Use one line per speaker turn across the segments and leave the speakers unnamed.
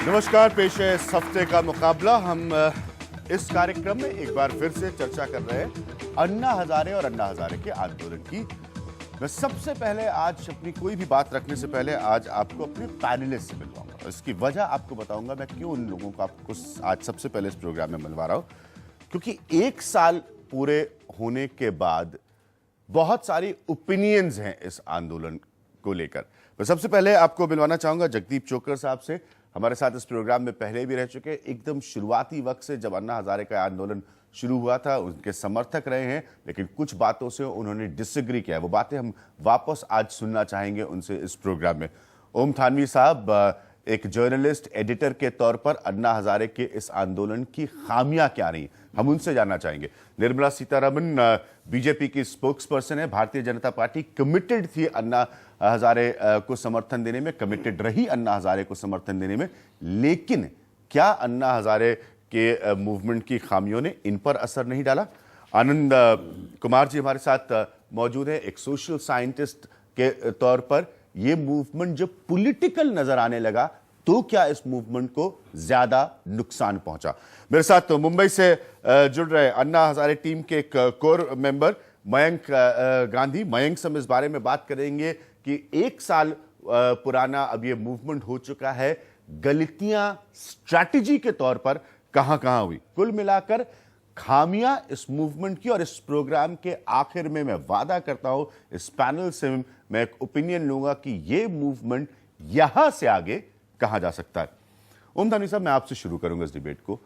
नमस्कार, पेश है इस हफ्ते का मुकाबला। हम इस कार्यक्रम में एक बार फिर से चर्चा कर रहे हैं अन्ना हजारे और अन्ना हजारे के आंदोलन की। मैं सबसे पहले आज अपनी कोई भी बात रखने से पहले आज आपको अपने पैनलिस्ट से मिलवाऊंगा। इसकी वजह आपको बताऊंगा मैं क्यों उन लोगों को आपको आज सबसे पहले इस प्रोग्राम में मिलवा रहा हूं, क्योंकि एक साल पूरे होने के बाद बहुत सारी ओपिनियंस हैं इस आंदोलन को लेकर। मैं सबसे पहले आपको मिलवाना चाहूंगा जगदीप चोकर साहब से। हमारे साथ इस प्रोग्राम में पहले भी रह चुके, एकदम शुरुआती वक्त से जब अन्ना हजारे का आंदोलन शुरू हुआ था उनके समर्थक रहे हैं, लेकिन कुछ बातों से उन्होंने डिसएग्री किया। वो बातें हम वापस आज सुनना चाहेंगे उनसे इस प्रोग्राम में। ओम थानवी साहब, एक जर्नलिस्ट एडिटर के तौर पर अन्ना हजारे के इस आंदोलन की खामियां क्या रही, हम उनसे जानना चाहेंगे। निर्मला सीतारमण बीजेपी की स्पोक्स पर्सन है। भारतीय जनता पार्टी कमिटेड थी अन्ना हजारे को समर्थन देने में, कमिटेड रही अन्ना हजारे को समर्थन देने में, लेकिन क्या अन्ना हजारे के मूवमेंट की खामियों ने इन पर असर नहीं डाला? आनंद कुमार जी हमारे साथ मौजूद है। एक सोशल साइंटिस्ट के तौर पर यह मूवमेंट जब पॉलिटिकल नजर आने लगा तो क्या इस मूवमेंट को ज्यादा नुकसान पहुंचा? मेरे साथ मुंबई से जुड़ रहे अन्ना हजारे टीम के एक कोर मेंबर मयंक गांधी। मयंक से हम इस बारे में बात करेंगे कि एक साल पुराना अब ये मूवमेंट हो चुका है, गलतियां स्ट्रैटेजी के तौर पर कहां कहां हुई, कुल मिलाकर खामियां इस मूवमेंट की। और इस प्रोग्राम के आखिर में मैं वादा करता हूं इस पैनल से मैं एक ओपिनियन लूंगा कि यह मूवमेंट यहां से आगे कहां जा सकता है। ओम थानवी साहब, मैं आपसे शुरू करूंगा इस डिबेट को।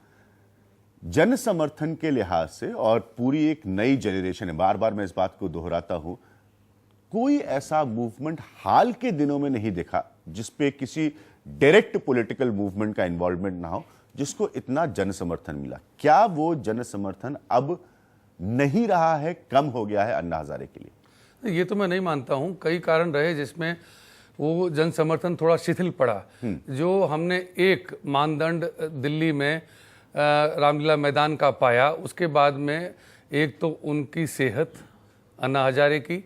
जन समर्थन के लिहाज से और पूरी एक नई जनरेशन है, बार बार मैं इस बात को दोहराता हूं, कोई ऐसा मूवमेंट हाल के दिनों में नहीं देखा जिसपे किसी डायरेक्ट पॉलिटिकल मूवमेंट का इन्वॉल्वमेंट ना हो, जिसको इतना जन समर्थन मिला। क्या वो जन समर्थन अब नहीं रहा है, कम हो गया है अन्ना हजारे के लिए?
ये तो मैं नहीं मानता हूं। कई कारण रहे जिसमें वो जन समर्थन थोड़ा शिथिल पड़ा। जो हमने एक मानदंड दिल्ली में रामलीला मैदान का पाया, उसके बाद में एक तो उनकी सेहत अन्ना हजारे की,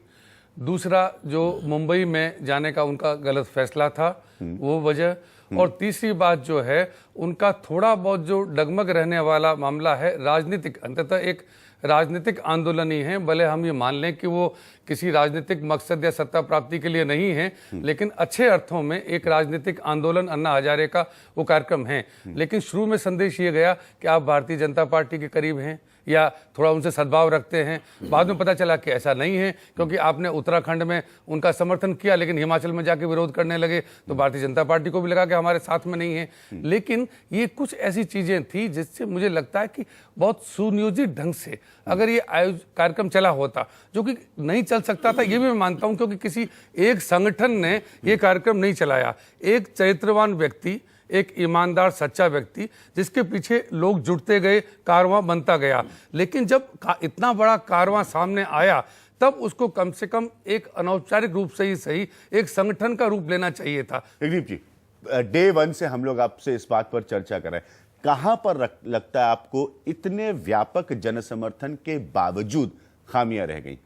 दूसरा जो मुंबई में जाने का उनका गलत फैसला था वो वजह, और तीसरी बात जो है उनका थोड़ा बहुत जो डगमग रहने वाला मामला है राजनीतिक, अंततः एक राजनीतिक आंदोलन ही है। भले हम ये मान लें कि वो किसी राजनीतिक मकसद या सत्ता प्राप्ति के लिए नहीं है, लेकिन अच्छे अर्थों में एक राजनीतिक आंदोलन अन्ना हजारे का वो कार्यक्रम है। लेकिन शुरू में संदेश ये गया कि आप भारतीय जनता पार्टी के करीब हैं या थोड़ा उनसे सद्भाव रखते हैं। बाद में पता चला कि ऐसा नहीं है, क्योंकि आपने उत्तराखंड में उनका समर्थन किया लेकिन हिमाचल में जाके विरोध करने लगे, तो भारतीय जनता पार्टी को भी लगा कि हमारे साथ में नहीं है। लेकिन ये कुछ ऐसी चीजें थी जिससे मुझे लगता है कि बहुत सुनियोजित ढंग से अगर ये कार्यक्रम चला होता, जो कि नहीं चल सकता था, ये भी मैं मानता हूं, क्योंकि किसी एक संगठन ने ये कार्यक्रम नहीं चलाया। एक चरित्रवान व्यक्ति, एक ईमानदार सच्चा व्यक्ति जिसके पीछे लोग जुटते गए, कारवां बनता गया। लेकिन जब इतना बड़ा कारवां सामने आया तब उसको कम से कम एक अनौपचारिक रूप से ही सही एक संगठन का रूप लेना चाहिए था।
जगदीप जी, डे वन से हम लोग आपसे इस बात पर चर्चा कर रहे हैं, कहां पर लगता है आपको इतने व्यापक जन समर्थन के बावजूद खामियां रह गई?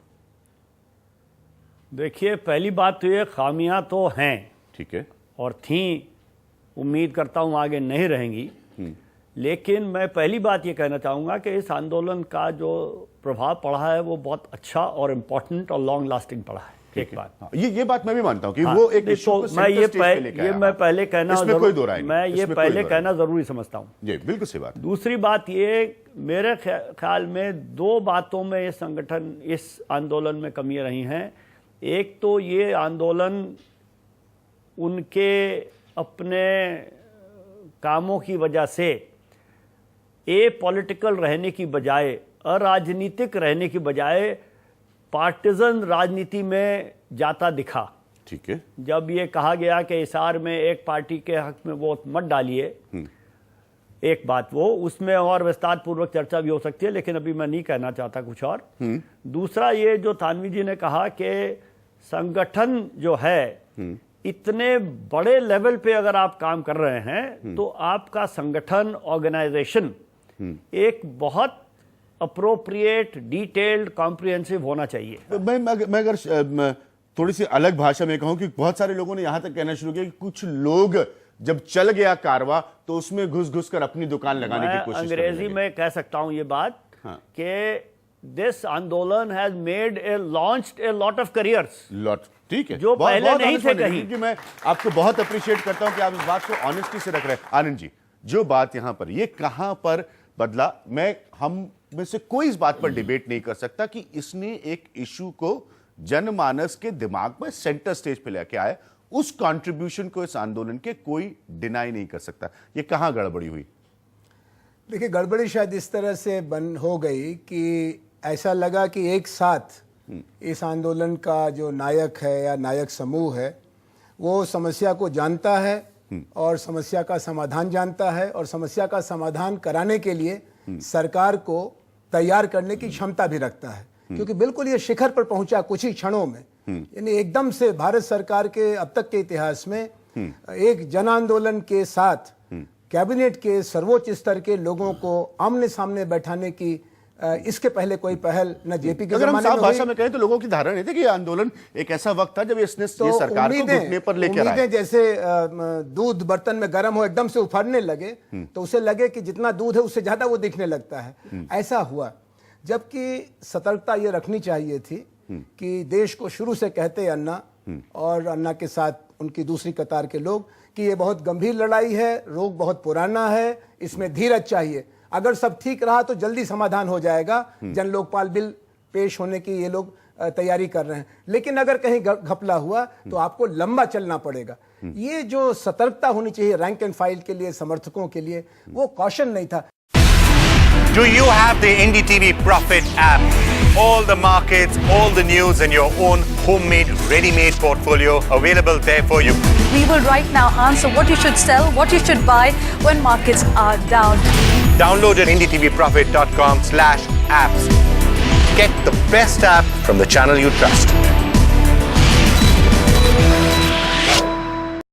देखिए, पहली बात तो ये खामियां तो हैं,
ठीक है,
और थी, उम्मीद करता हूं आगे नहीं रहेंगी। लेकिन मैं पहली बात ये कहना चाहूँगा कि इस आंदोलन का जो प्रभाव पड़ा है वो बहुत अच्छा और इम्पोर्टेंट और लॉन्ग लास्टिंग पड़ा है। एक बात,
हाँ, ये बात मैं भी मानता हूँ कि वो एक
मैं पहले कहना जरूरी समझता हूँ।
जी, बिल्कुल सही बात।
दूसरी बात ये, मेरे ख्याल में दो बातों में ये संगठन, इस आंदोलन में कमियां रही हैं। एक तो ये आंदोलन उनके अपने कामों की वजह से पॉलिटिकल रहने की बजाय, अराजनीतिक रहने की बजाय पार्टिजन राजनीति में जाता दिखा।
ठीक है,
जब ये कहा गया कि हिसार में एक पार्टी के हक में वोट मत डालिए, एक बात वो, उसमें और विस्तार पूर्वक चर्चा भी हो सकती है, लेकिन अभी मैं नहीं कहना चाहता कुछ और। दूसरा ये जो थानवी जी ने कहा कि संगठन जो है, इतने बड़े लेवल पे अगर आप काम कर रहे हैं तो आपका संगठन, ऑर्गेनाइजेशन एक बहुत अप्रोप्रिएट, डिटेल्ड, कॉम्प्रिहेंसिव होना चाहिए।
मैं अगर थोड़ी सी अलग भाषा में कहूं कि बहुत सारे लोगों ने यहां तक कहना शुरू किया कि कुछ लोग जब चल गया कारवा तो उसमें घुस घुस कर अपनी दुकान लगाने की कोशिश करने
अंग्रेजी
लगे।
में कह सकता हूं ये बात
हाँ।
कि दिस आंदोलन has made a launched a lot of careers
lot, ठीक है,
जो पहले नहीं
honest
थे
बने,
कहीं।
क्योंकि मैं आपको बहुत अप्रिशिएट करता हूं कि आप इस बात को ऑनेस्टी से रख रहे हैं। आनंद जी, जो बात यहां पर, ये कहां पर बदला, हम में से कोई इस बात पर डिबेट नहीं कर सकता कि इसने एक इशू को जनमानस के दिमाग में सेंटर स्टेज पे लेके आया, उस कंट्रीब्यूशन को इस आंदोलन के कोई डिनाई नहीं कर सकता। ये कहां गड़बड़ी हुई?
देखिए, गड़बड़ी शायद इस तरह से हो गई कि ऐसा लगा कि एक साथ इस आंदोलन का जो नायक है या नायक समूह है वो समस्या को जानता है और समस्या का समाधान जानता है और समस्या का समाधान कराने के लिए सरकार को तैयार करने की क्षमता भी रखता है, क्योंकि बिल्कुल ये शिखर पर पहुंचा कुछ ही क्षणों में। यानी एकदम से भारत सरकार के अब तक के इतिहास में एक जन आंदोलन के साथ कैबिनेट के सर्वोच्च स्तर के लोगों को आमने सामने बैठाने की इसके पहले कोई पहल न जेपी के
अगर हम
जमाने
साफ
में
भाषा
हुई।
में कहें तो लोगों की धारणा नहीं थी कि ये आंदोलन एक ऐसा वक्त था जब इसने ये सरकार को घुटने पर लेकर आया।
उम्मीदें जैसे दूध बर्तन में गर्म हो एकदम से उफरने लगे तो उसे लगे कि जितना दूध है उससे ज्यादा वो दिखने लगता है, ऐसा हुआ। जबकि सतर्कता ये रखनी चाहिए थी कि देश को शुरू से कहते अन्ना और अन्ना के साथ उनकी दूसरी कतार के लोग कि ये बहुत गंभीर लड़ाई है, रोग बहुत पुराना है, इसमें धीरज चाहिए। अगर सब ठीक रहा तो जल्दी समाधान हो जाएगा। जन लोकपाल बिल पेश होने की ये लोग तैयारी कर रहे हैं, लेकिन अगर कहीं घपला हुआ तो आपको लंबा चलना पड़ेगा। ये जो सतर्कता होनी चाहिए रैंक एंड फाइल के लिए, समर्थकों के लिए, वो कॉशन नहीं था।
Do you have the NDTV Profit app? All the markets, all the news in your own homemade, ready-made portfolio available there for you.
We will right now answer what you should sell, what you should buy when markets are down.
Download at ndtvprofit.com/apps. Get the best app from the channel you trust.